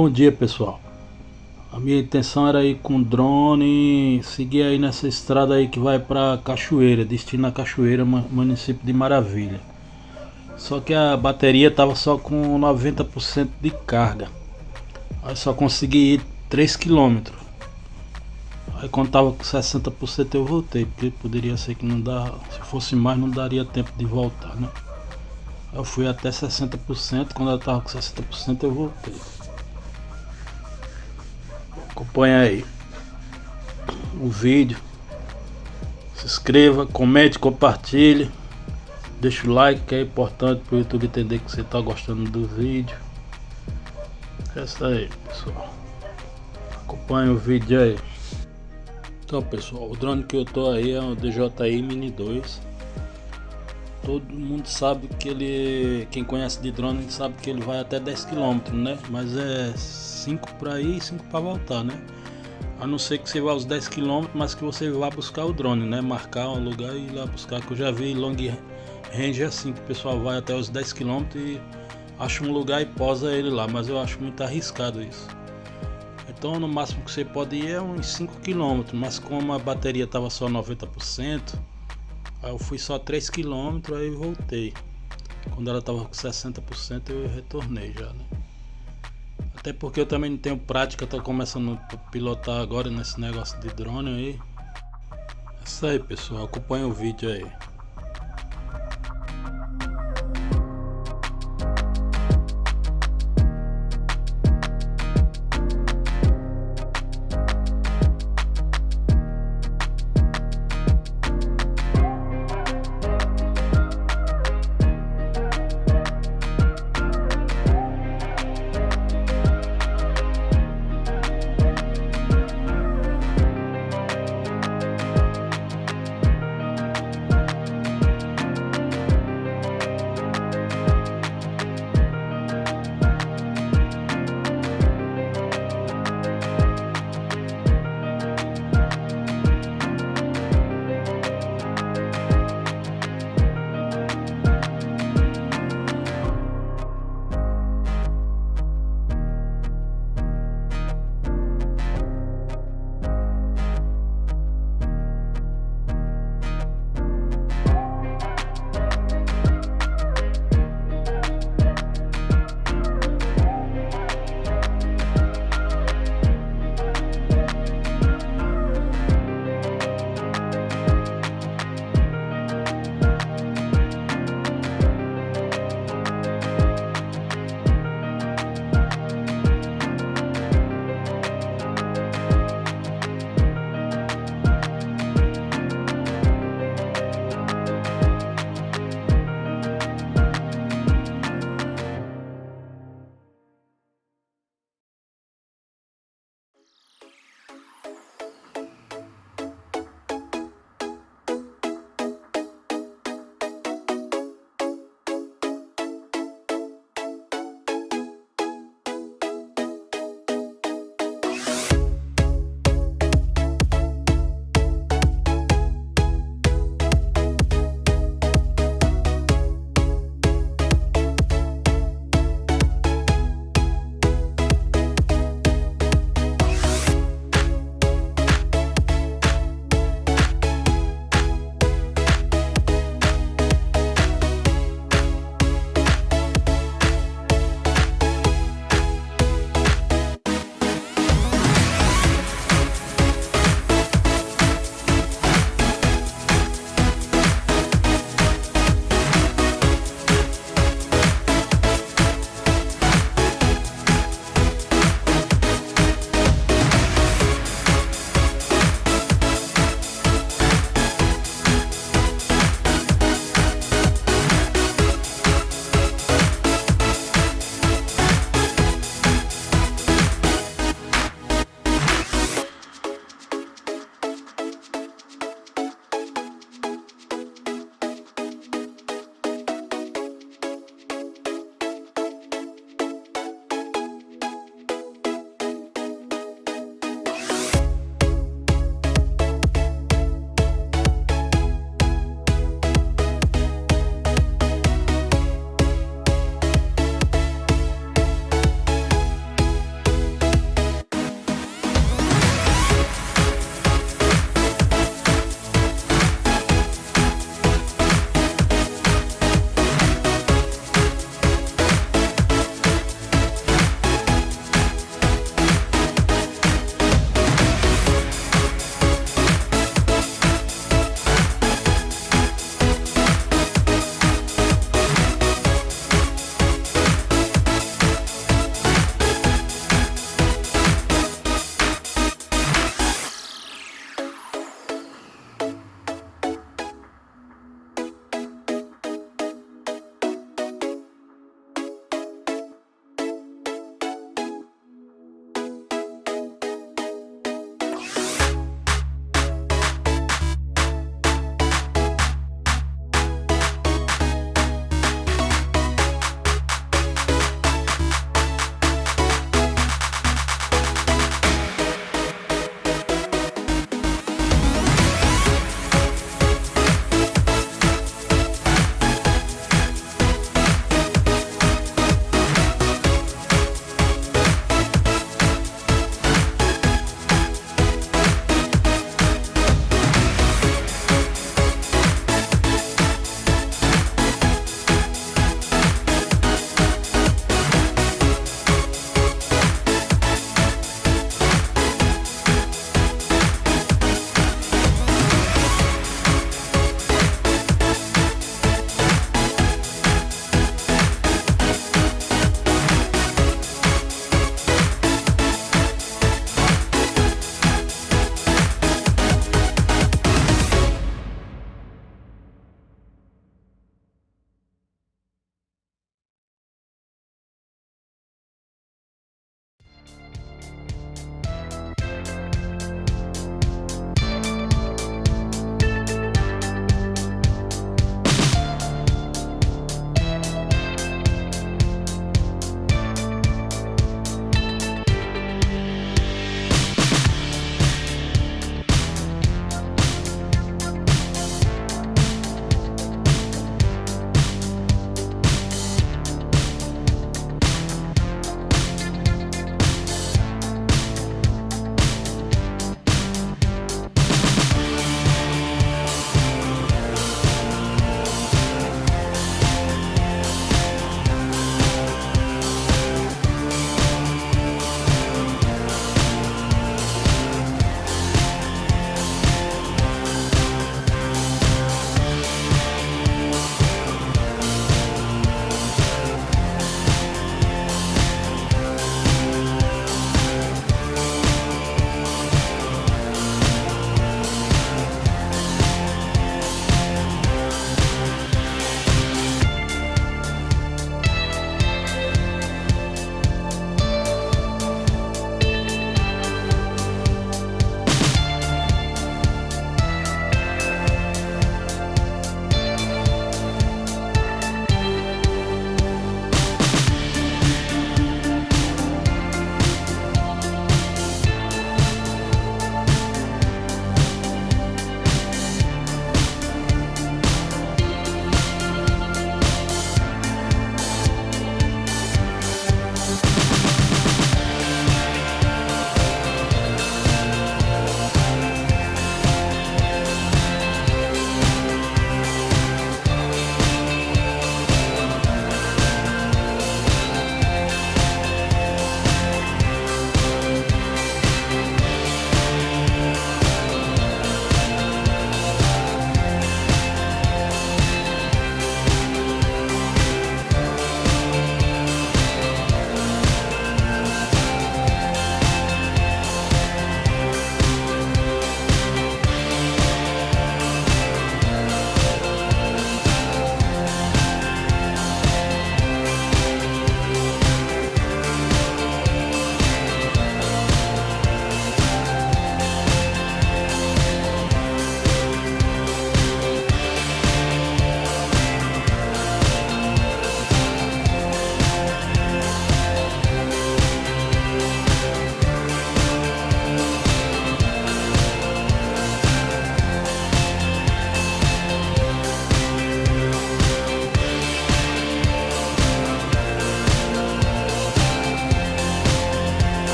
Bom dia, pessoal. A minha intenção era ir com drone, seguir aí nessa estrada aí que vai para Cachoeira, destino a Cachoeira, município de Maravilha. Só que a bateria tava só com 90% de carga. Aí só consegui ir 3 km. Aí quando tava com 60% eu voltei, porque poderia ser que não dá, se fosse mais não daria tempo de voltar, né? Eu fui até 60%, quando eu tava com 60% eu voltei. Acompanha aí o vídeo, se inscreva, comente, compartilhe, deixa o like que é importante para o YouTube entender que você está gostando do vídeo. É isso aí, pessoal, acompanha o vídeo aí. Então, pessoal, o drone que eu tô aí é o DJI Mini 2. Todo mundo sabe que ele, quem conhece de drone sabe que ele vai até 10 km, né? Mas é 5 para ir e 5 para voltar, né? A não ser que você vá aos 10 km, mas que você vá buscar o drone, né? Marcar um lugar e ir lá buscar, que eu já vi long range assim, que o pessoal vai até os 10 km e acha um lugar e posa ele lá, mas eu acho muito arriscado isso. Então no máximo que você pode ir é uns 5 km, mas como a bateria estava só 90%, aí eu fui só 3 km, aí voltei. Quando ela estava com 60% eu retornei já, né? Até porque eu também não tenho prática, tô começando a pilotar agora nesse negócio de drone aí. É isso aí, pessoal, acompanha o vídeo aí.